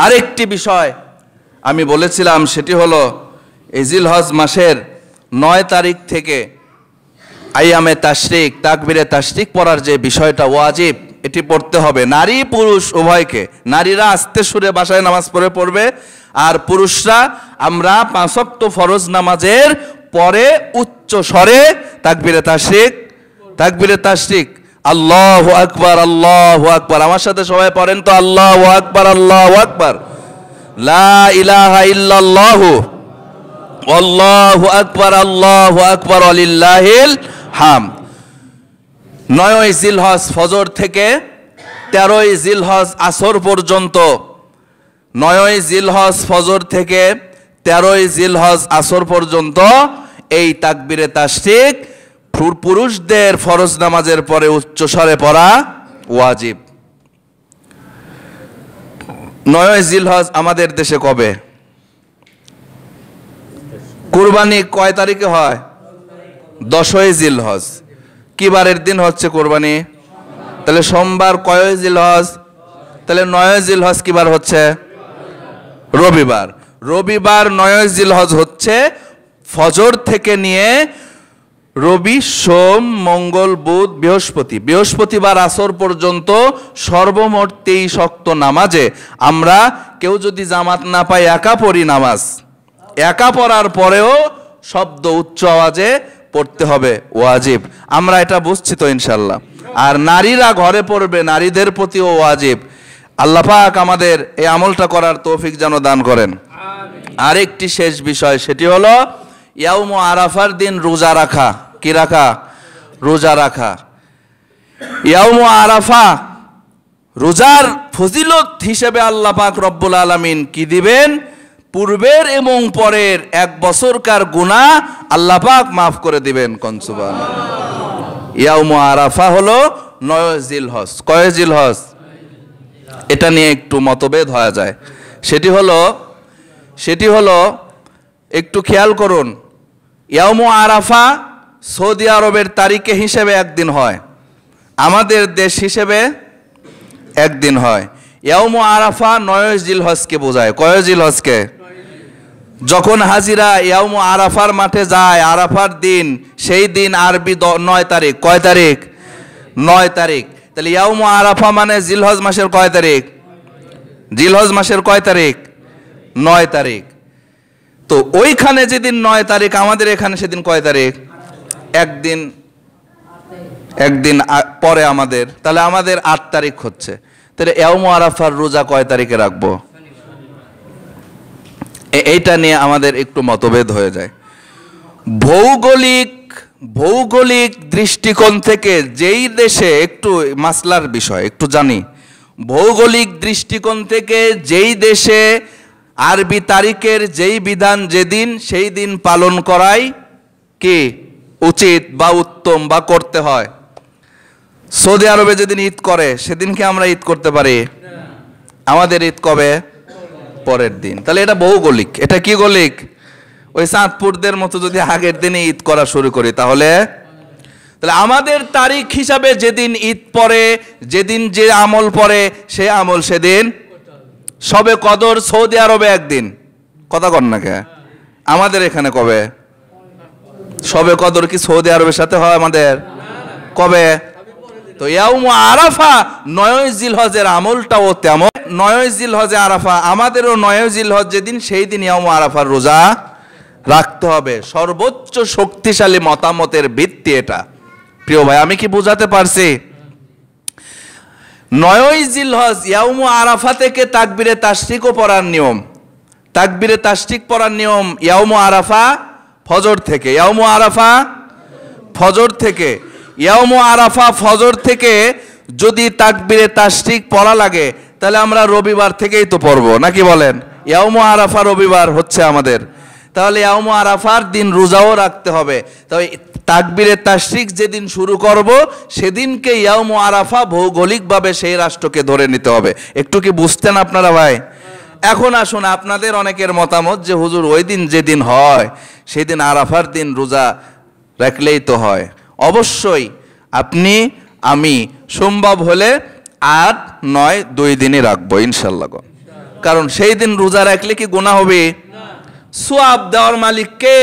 আরেকটি বিষয় আমি বলেছিলাম, সেটি হলো এই জিলহজ মাসের 9 তারিখ থেকে আইয়ামে তাশরিক, তাকবীরে তাশরিক পড়ার যে বিষয়টা ওয়াজিব, এটি পড়তে হবে নারী পুরুষ উভয়কে। নারীরা আস্তে সুরে বাসায় নামাজ পড়বে, আর পুরুষরা আমরা 5 ওয়াক্ত ফরজ নামাজের পরে উচ্চ স্বরে তাকবীরে তাশরিক আল্লাহু আকবার, আল্লাহু আকবার। আমার সাথে সবাই পড়েন তো, আল্লাহু আকবার, আল্লাহু আকবার, লা ইলাহা ইল্লাল্লাহু, আল্লাহু আকবার, আল্লাহু আকবার, ওয়ালিল্লাহিল হামদ। 9ই জিলহজ ফজর থেকে 13ই জিলহজ আসর পর্যন্ত, 9ই জিলহজ ফজর থেকে 13ই জিলহজ আসর পর্যন্ত এই তাকবীরে তাশরিক পুরুষদের ফরজ নামাজের পরে উচ্চস্বরে পড়া ওয়াজিব। 9ই জিলহজ আমাদের দেশে কবে? কুরবানি কয় তারিখে হয়? 10ই জিলহজ। কি বারের দিন হচ্ছে কুরবানি? তাহলে সোমবার কয় জিলহজ? তাহলে 9ই জিলহজ কি বার হচ্ছে? রবিবার। রবিবার 9ই জিলহজ হচ্ছে ফজর থেকে নিয়ে রবি, সোম, মঙ্গল, বুধ, বৃহস্পতিবার আসর পর্যন্ত সর্বমোট 23 ওয়াক্ত নামাজে আমরা কেউ যদি জামাত না পাই একা পড়ি নামাজ, একা পড়ার পরেও শব্দ উচ্চ আওয়াজে পড়তে হবে, ওয়াজিব। আমরা এটা বুঝছি তো ইনশাল্লাহ। আর নারীরা ঘরে পড়বে, নারীদের প্রতিও ওয়াজিব। আল্লাহ পাক আমাদের এই আমলটা করার তৌফিক যেন দান করেন। আরেকটি শেষ বিষয়, সেটি হলো ইয়াউম আরাফার দিন রোজা রাখা। কি রাখা? রোজা রাখা। ইয়াউম আরাফা রোজার ফজিলত হিসেবে আল্লাহ পাক রব্বুল আলামিন কি দিবেন? পূর্বের এবং পরের 1 বছরকার গুনাহ আল্লাহ পাক মাফ করে দিবেন। কোন সুবহানাল্লাহ। ইয়াউম আরাফা হলো 9 জিলহজ। কয় জিলহজ? এটা নিয়ে একটু মতভেদ হয়ে যায়। সেটি হলো একটু খেয়াল করুন, ইয়াউম আরাফা সৌদি আরবের তারিখে হিসেবে একদিন হয়, আমাদের দেশ হিসেবে একদিন হয়। ইয়াউম আরাফা 9 জিলহজকে বোঝায়। কয় জিলহজকে? যখন হাজিরা ইয়াউম আরাফার মাঠে যায়, আরাফার দিন, সেই দিন আরবি 9 তারিখ। কয় তারিখ? 9 তারিখ। তাহলে ইয়াউম আরাফা মানে জিলহজ মাসের কয় তারিখ? জিলহজ মাসের কয় তারিখ? 9 তারিখ। তো ওইখানে যেদিন 9 তারিখ, আমাদের এখানে সেদিন কয় তারিখ? একদিন পরে আমাদের, তাহলে আমাদের 8 তারিখ হচ্ছে। তাহলে ইয়াউম আরাফার রোজা কয় তারিখে রাখবো? এইটা নিয়ে আমাদের একটু মতভেদ হয়ে যায়। ভৌগোলিক দৃষ্টিকোণ থেকে যেই দেশে, একটু মাসলার বিষয় একটু জানি, ভৌগোলিক দৃষ্টিকোণ থেকে যেই দেশে আরবি তারিখের যেই বিধান যেদিন সেই দিন পালন করাই কি উচিত বা উত্তম বা করতে হয়। সৌদি আরবে যেদিন ঈদ করে সেদিন কি আমরা ঈদ করতে পারি? আমাদের ঈদ কবে? পরের দিন। তাহলে এটা ভৌগোলিক। এটা কি গলিক? ওই চাঁদপুরদের মতো যদি আগের দিনে ঈদ করা শুরু করি তাহলে আমাদের তারিখ হিসাবে যেদিন ঈদ পড়ে, যেদিন যে আমল পড়ে, সে আমল সেদিন। সবে কদর সৌদি আরবে একদিন, কথা কন না কে? আমাদের এখানে কবে? সবে কদর কি সৌদি আরবের সাথে হয় আমাদের? কবে? তো ইয়াউম আরাফা 9 জিলহজের আমলটাও তেমন। 9 জিলহজে আরাফা, আমাদেরও 9 জিলহজ যেদিন, সেই দিন ইয়াউম আরাফার রোজা রাখতে হবে। সর্বোচ্চ শক্তিশালী মতামতের ভিত্তি এটা। প্রিয় ভাই, আমি কি বোঝাতে পারছি? 9 জিলহজ ইয়াউম আরাফা থেকে তাকবীরে তাশরিকও পড়ার নিয়ম। তাকবীরে তাশরিক পড়ার নিয়ম ইয়াউম আরাফা ফজর থেকে। ইয়াউম আরাফা ফজর থেকে। ইয়াউম আরাফা ফজর থেকে যদি তাকবীরে তাশরিক পড়া লাগে, তাহলে আমরা রবিবার থেকেই তো পড়বো, নাকি বলেন? ইয়াউম আরাফা রবিবার হচ্ছে আমাদের, তাহলে ইয়াউম আরাফার দিন রোজাও রাখতে হবে। তবে তাকবীরে তাশরিক যেদিন শুরু করব সেদিনকে ইয়াউম আরাফা ভৌগোলিকভাবে সেই রাষ্ট্রকে ধরে নিতে হবে। একটু কি বুঝতেন আপনারা ভাই? এখন আসুন, আপনাদের অনেকের মতামত যে হুজুর ওই দিন যেদিন হয় সেদিন আরাফার দিন রোজা রাখলেই তো হয়। অবশ্যই আপনি, আমি সম্ভব হলে 8, 9, 2 দিনই রাখবো ইনশাল্লাহ। কারণ সেই দিন রোজা রাখলে কি গুনাহ হবে? সওয়াব দেওয়ার মালিক কে?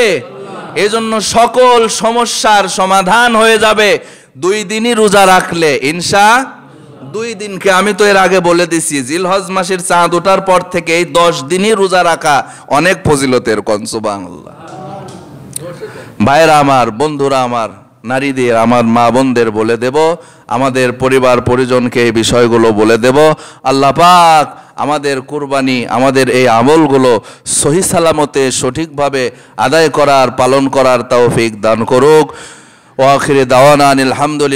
এজন্য সকল সমস্যার সমাধান হয়ে যাবে 2 দিনই রোজা রাখলে ইনশাআল্লাহ। 2 দিনকে আমি তো এর আগে বলে দিছি, জিলহজ মাসের চাঁদ ওঠার পর থেকে এই 10 দিনই রোজা রাখা অনেক ফজিলতের। কোন সুবহানাল্লাহ। ভাইরা আমার, বন্ধুরা আমার, নারীদের, আমার মা বোনদের বলে দেব, আমাদের পরিবার পরিজনকে এই বিষয়গুলো বলে দেব। আল্লাহ পাক আমাদের কুরবানি, আমাদের এই আমলগুলো সহি সালামতে সঠিকভাবে আদায় করার, পালন করার তৌফিক দান করুক। ওয়া আখিরি দাওয়ানা আলহামদুলিল্লাহ।